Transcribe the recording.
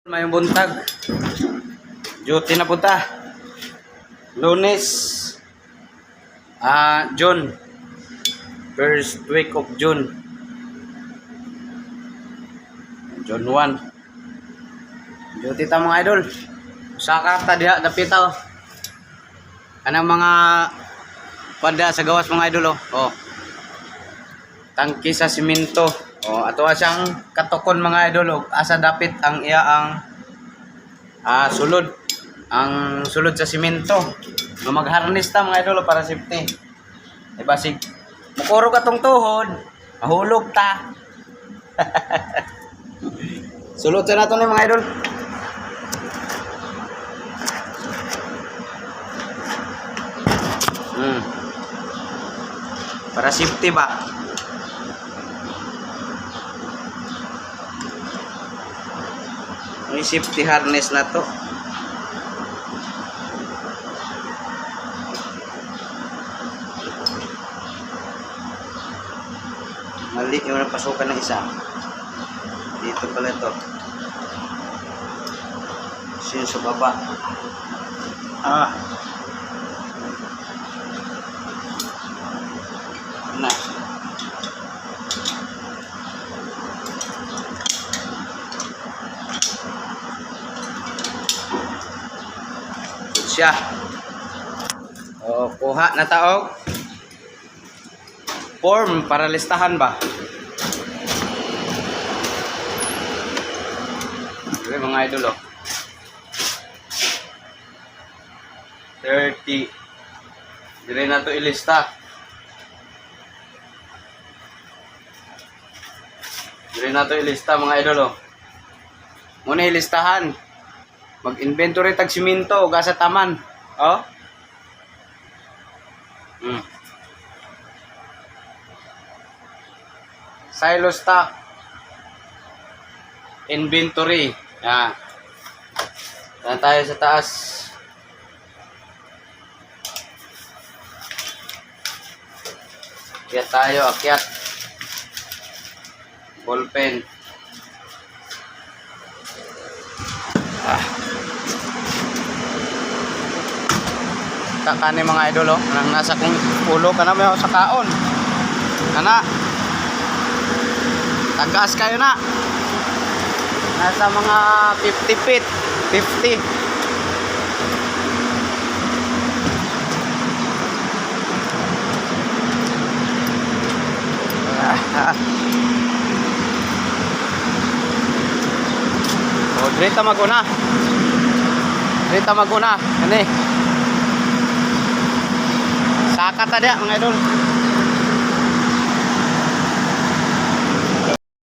Mayong buntag. Duty na punta. Lunes. June. First week of June. June 1. Duty ta mga idol. Saka ta diha dapita oh. Kanang mga pada sa gawas mga idol oh. Oh. Tangki sa simento. Oh, ato siyang katukon mga idol oh. Asa dapit ang iya ang sulod. Ang sulod sa simento. No magharness ta mga idol oh, para safety. Ay basig mukurog atong tuhod, mahulog ta. Sulod sa nato ni mga idol. Para safety ba? May safety harness na to. Mali yung napasukan ng isa. Dito pala ito. Sin sa baba. Na. Siya. O, kuha na taog. Form para listahan ba? Okay, mga idol oh. 30. Dire na to ilista. Dire na to ilista mga idol oh. Muna ilistahan. Mag-inventory tag simento o gasa taman. Oh. Silo stock. Inventory. Yan. Yan tayo sa taas. Akyat tayo, akyat. Ballpen. Kakani mga idol oh. Nang nasa kong ulo ka na may sa kaon. Kana. Tagas kayo na. Nasa mga 50 feet. 50. Oh, drita maguna. Drita maguna. Ani. Saka ta dia mga idol.